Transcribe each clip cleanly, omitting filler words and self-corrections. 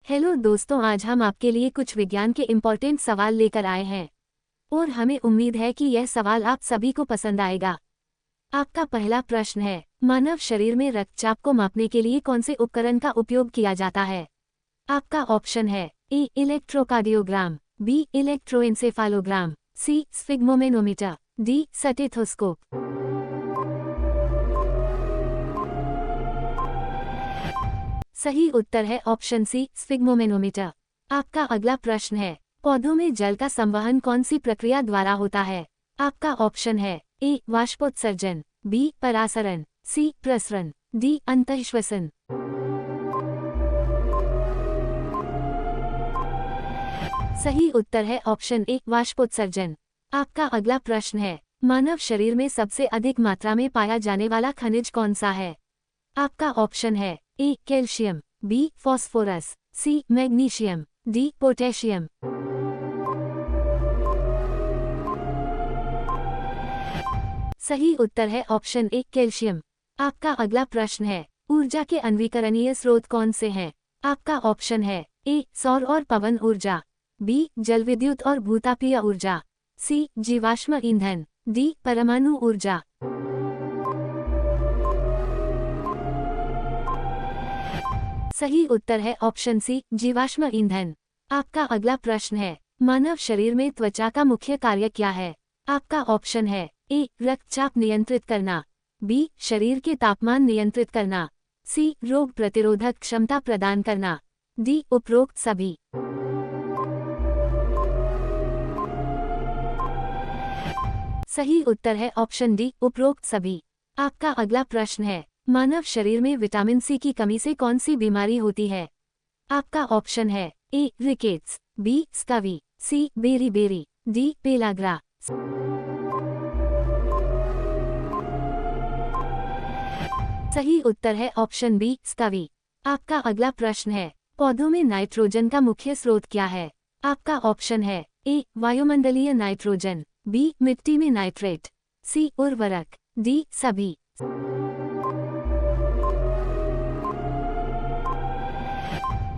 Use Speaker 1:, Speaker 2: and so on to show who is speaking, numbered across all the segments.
Speaker 1: Hello दोस्तों, आज हम आपके लिए कुछ विज्ञान के इम्पोर्टेंट सवाल लेकर आए हैं और हमें उम्मीद है कि यह सवाल आप सभी को पसंद आएगा। आपका पहला प्रश्न है, मानव शरीर में रक्तचाप को मापने के लिए कौन से उपकरण का उपयोग किया जाता है? आपका ऑप्शन है ए इलेक्ट्रोकार्डियोग्राम, बी इलेक्ट्रोएन्सेफालोग्राम, सी स्फिग्मोमेनोमीटर, डी स्टेथोस्कोप। सही उत्तर है ऑप्शन सी स्फिग्मोमेनोमीटर। आपका अगला प्रश्न है, पौधों में जल का संवहन कौन सी प्रक्रिया द्वारा होता है? आपका ऑप्शन है ए वाष्पोत्सर्जन, बी परासरण, सी प्रसरण, डी अंतःश्वसन। सही उत्तर है ऑप्शन ए वाष्पोत्सर्जन। आपका अगला प्रश्न है, मानव शरीर में सबसे अधिक मात्रा में पाया जाने वाला खनिज कौन सा है? आपका ऑप्शन है A calcium, B phosphorus, C magnesium, D potassium. सही उत्तर है ऑप्शन ए कैल्शियम। आपका अगला प्रश्न है, ऊर्जा के अन्वीकरणीय स्रोत कौन से हैं? आपका ऑप्शन है ए सौर और पवन ऊर्जा, बी जलविद्युत और भूतापीय ऊर्जा, सी जीवाश्म ईंधन, डी परमाणु ऊर्जा। सही उत्तर है ऑप्शन सी जीवाश्म ईंधन। आपका अगला प्रश्न है, मानव शरीर में त्वचा का मुख्य कार्य क्या है? आपका ऑप्शन है ए रक्तचाप नियंत्रित करना, बी शरीर के तापमान नियंत्रित करना, सी रोग प्रतिरोधक क्षमता प्रदान करना, डी उपरोक्त सभी। सही उत्तर है ऑप्शन डी उपरोक्त सभी। आपका अगला प्रश्न है, मानव शरीर में विटामिन सी की कमी से कौन सी बीमारी होती है? आपका ऑप्शन है ए रिकेट्स, बी स्कवी, सी बेरी, डी पेलाग्रा। सही उत्तर है ऑप्शन बी स्कवी। आपका अगला प्रश्न है, पौधों में नाइट्रोजन का मुख्य स्रोत क्या है? आपका ऑप्शन है ए वायुमंडलीय नाइट्रोजन, बी मिट्टी में नाइट्रेट, सी उर्वरक, डी सभी।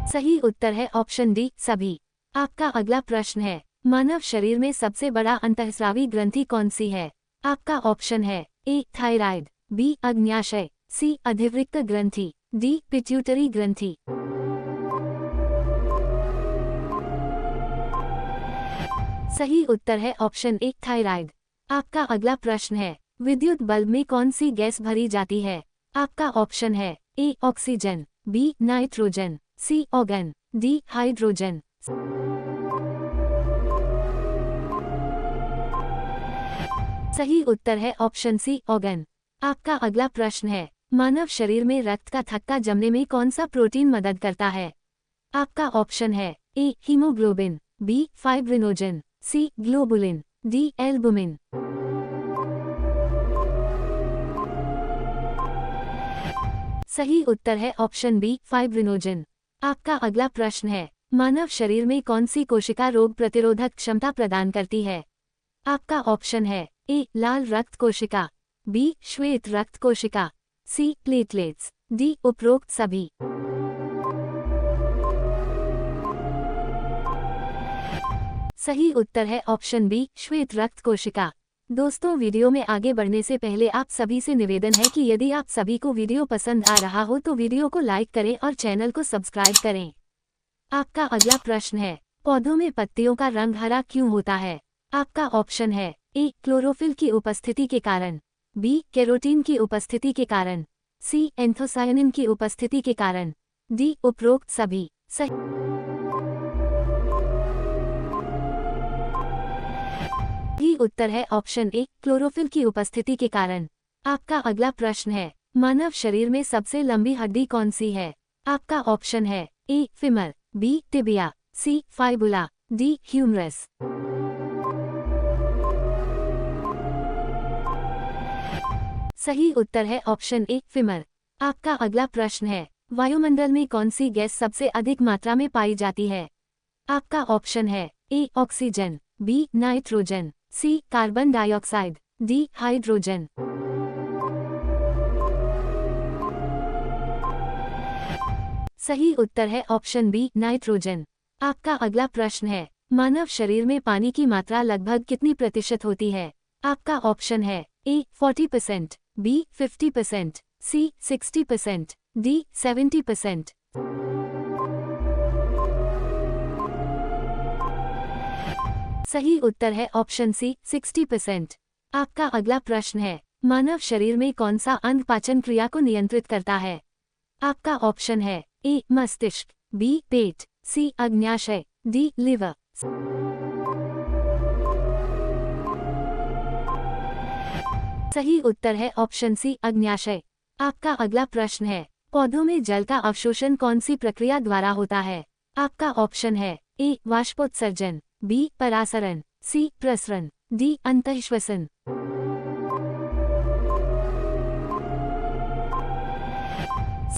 Speaker 1: सही उत्तर है ऑप्शन डी सभी। आपका अगला प्रश्न है, मानव शरीर में सबसे बड़ा अंतःस्रावी ग्रंथि कौन सी है? आपका ऑप्शन है ए थायराइड, बी अग्न्याशय, सी अधिवृक्क ग्रंथि, डी पिट्यूटरी ग्रंथि। सही उत्तर है ऑप्शन ए थायराइड। आपका अगला प्रश्न है, विद्युत बल्ब में कौन सी गैस भरी जाती है? आपका ऑप्शन है A oxygen, B nitrogen, C argon, D hydrogen. सही उत्तर है ऑप्शन सी ऑर्गन। आपका अगला प्रश्न है, मानव शरीर में रक्त का थक्का जमने में कौन सा प्रोटीन मदद करता है? आपका ऑप्शन है ए हीमोग्लोबिन, बी फाइब्रिनोजन, सी ग्लोबुलिन, डी एल्बुमिन। सही उत्तर है ऑप्शन बी फाइब्रिनोजन। आपका अगला प्रश्न है, मानव शरीर में कौन सी कोशिका रोग प्रतिरोधक क्षमता प्रदान करती है? आपका ऑप्शन है ए लाल रक्त कोशिका, बी श्वेत रक्त कोशिका, सी प्लेटलेट्स, डी उपरोक्त सभी। सही उत्तर है ऑप्शन बी श्वेत रक्त कोशिका। दोस्तों, वीडियो में आगे बढ़ने से पहले आप सभी से निवेदन है कि यदि आप सभी को वीडियो पसंद आ रहा हो तो वीडियो को लाइक करें और चैनल को सब्सक्राइब करें। आपका अगला प्रश्न है, पौधों में पत्तियों का रंग हरा क्यों होता है? आपका ऑप्शन है ए क्लोरोफिल की उपस्थिति के कारण, बी कैरोटीन की उपस्थिति के कारण, सी एंथोसायनिन की उपस्थिति के कारण, डी उपरोक्त सभी। सही उत्तर है ऑप्शन ए क्लोरोफिल की उपस्थिति के कारण। आपका अगला प्रश्न है, मानव शरीर में सबसे लंबी हड्डी कौन सी है? आपका ऑप्शन है A femur, B tibia, C fibula, D humerus. सही उत्तर है ऑप्शन ए फीमर। आपका अगला प्रश्न है, वायुमंडल में कौन सी गैस सबसे अधिक मात्रा में पाई जाती है? आपका ऑप्शन है A oxygen, B nitrogen, C carbon dioxide, D hydrogen. सही उत्तर है ऑप्शन बी नाइट्रोजन। आपका अगला प्रश्न है, मानव शरीर में पानी की मात्रा लगभग कितनी प्रतिशत होती है? आपका ऑप्शन है ए 40%, बी 50%, सी 60%, डी 70%। सही उत्तर है ऑप्शन सी 60%। आपका अगला प्रश्न है, मानव शरीर में कौन सा अंग पाचन क्रिया को नियंत्रित करता है? आपका ऑप्शन है ए मस्तिष्क, बी पेट, सी अग्न्याशय, डी लिवर। सही उत्तर है ऑप्शन सी अग्न्याशय। आपका अगला प्रश्न है, पौधों में जल का अवशोषण कौन सी प्रक्रिया द्वारा होता है? आपका ऑप्शन है ए वाष्पोत्सर्जन, बी परासरण, सी प्रसरण, डी अंतःश्वसन।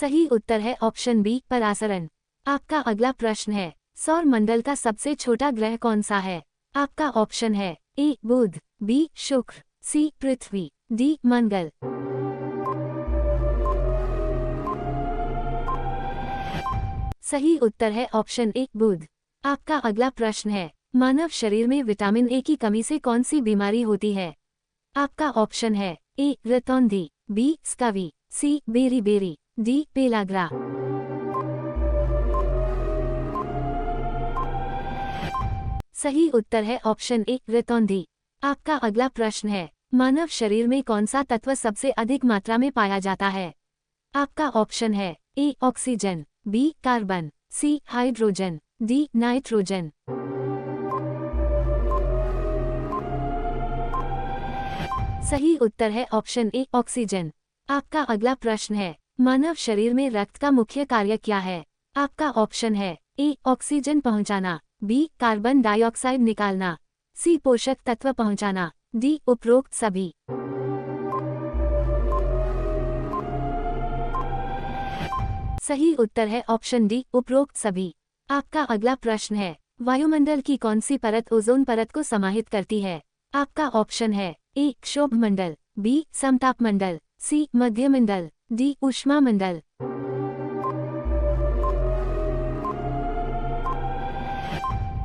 Speaker 1: सही उत्तर है ऑप्शन बी परासरण। आपका अगला प्रश्न है, सौर मंडल का सबसे छोटा ग्रह कौन सा है? आपका ऑप्शन है ए बुध, बी शुक्र, सी पृथ्वी, डी मंगल। सही उत्तर है ऑप्शन ए बुध। आपका अगला प्रश्न है, मानव शरीर में विटामिन ए की कमी से कौन सी बीमारी होती है? आपका ऑप्शन है ए रतौंधी, बी स्कवी, सी बेरी, डी पेलाग्रा। सही उत्तर है ऑप्शन ए रतौंधी। आपका अगला प्रश्न है, मानव शरीर में कौन सा तत्व सबसे अधिक मात्रा में पाया जाता है? आपका ऑप्शन है A oxygen, B carbon, C hydrogen, D nitrogen. सही उत्तर है ऑप्शन ए ऑक्सीजन। आपका अगला प्रश्न है, मानव शरीर में रक्त का मुख्य कार्य क्या है? आपका ऑप्शन है ए ऑक्सीजन पहुंचाना, बी कार्बन डाइऑक्साइड निकालना, सी पोषक तत्व पहुंचाना, डी उपरोक्त सभी। सही उत्तर है ऑप्शन डी उपरोक्त सभी। आपका अगला प्रश्न है, वायुमंडल की कौन सी परत ओजोन परत को समाहित करती है? आपका ऑप्शन है ए क्षोभ मंडल, बी समताप मंडल, सी मध्य मंडल, डी ऊष्मा मंडल।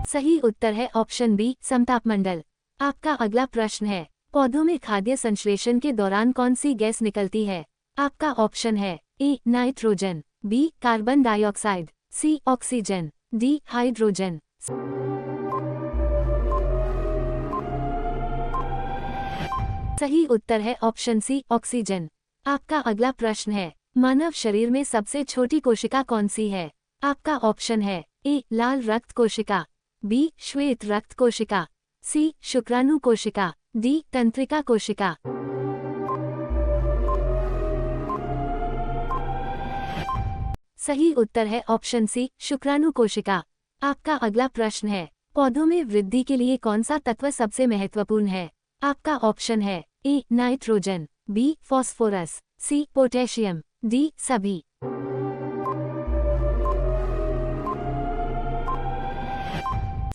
Speaker 1: सही उत्तर है ऑप्शन बी समताप मंडल। आपका अगला प्रश्न है, पौधों में खाद्य संश्लेषण के दौरान कौन सी गैस निकलती है? आपका ऑप्शन है A nitrogen, B carbon dioxide, C oxygen, D hydrogen. सही उत्तर है ऑप्शन सी ऑक्सीजन। आपका अगला प्रश्न है, मानव शरीर में सबसे छोटी कोशिका कौन सी है? आपका ऑप्शन है ए लाल रक्त कोशिका, बी श्वेत रक्त कोशिका, सी शुक्राणु कोशिका, डी तंत्रिका कोशिका। सही उत्तर है ऑप्शन सी शुक्राणु कोशिका। आपका अगला प्रश्न है, पौधों में वृद्धि के लिए कौन सा तत्व सबसे महत्वपूर्ण है? आपका ऑप्शन है A nitrogen, B phosphorus, C potassium, D सभी।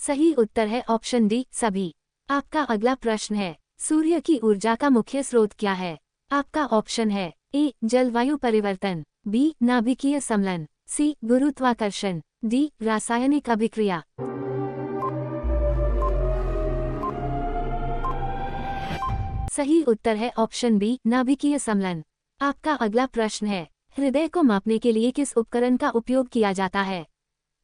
Speaker 1: सही उत्तर है ऑप्शन डी सभी। आपका अगला प्रश्न है, सूर्य की ऊर्जा का मुख्य स्रोत क्या है? आपका ऑप्शन है ए जलवायु परिवर्तन, बी नाभिकीय समलन, सी गुरुत्वाकर्षण, डी रासायनिक अभिक्रिया। सही उत्तर है ऑप्शन बी नाभिकीय समलन। आपका अगला प्रश्न है, हृदय को मापने के लिए किस उपकरण का उपयोग किया जाता है?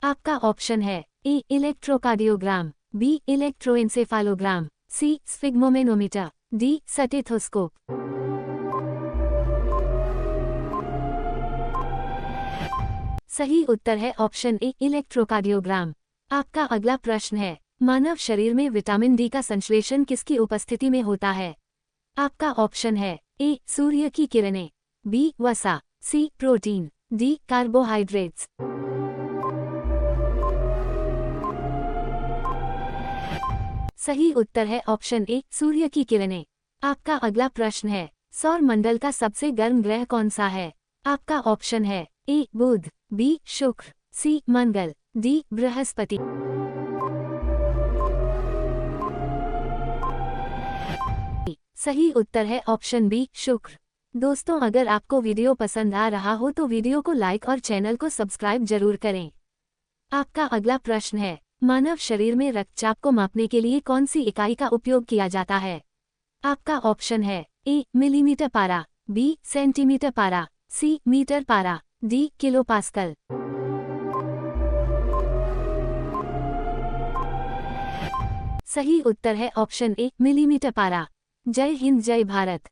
Speaker 1: आपका ऑप्शन है ए इलेक्ट्रोकार्डियोग्राम, बी इलेक्ट्रोएन्सेफालोग्राम, सी स्फिग्मोमेनोमीटर, डी स्टेथोस्कोप। सही उत्तर है ऑप्शन ए इलेक्ट्रोकार्डियोग्राम। आपका अगला प्रश्न है, मानव शरीर में विटामिन डी का संश्लेषण किसकी उपस्थिति में होता है? आपका ऑप्शन है ए सूर्य की किरणें, बी वसा, सी प्रोटीन, डी कार्बोहाइड्रेट्स। सही उत्तर है ऑप्शन ए सूर्य की किरणें। आपका अगला प्रश्न है, सौर मंडल का सबसे गर्म ग्रह कौन सा है? आपका ऑप्शन है ए बुध, बी शुक्र, सी मंगल, डी बृहस्पति। सही उत्तर है ऑप्शन बी शुक्र। दोस्तों, अगर आपको वीडियो पसंद आ रहा हो तो वीडियो को लाइक और चैनल को सब्सक्राइब जरूर करें। आपका अगला प्रश्न है, मानव शरीर में रक्तचाप को मापने के लिए कौन सी इकाई का उपयोग किया जाता है? आपका ऑप्शन है ए मिलीमीटर पारा, बी सेंटीमीटर पारा, सी मीटर पारा, डी किलो पास्कल। सही उत्तर है ऑप्शन ए मिलीमीटर पारा। जय हिंद जय भारत।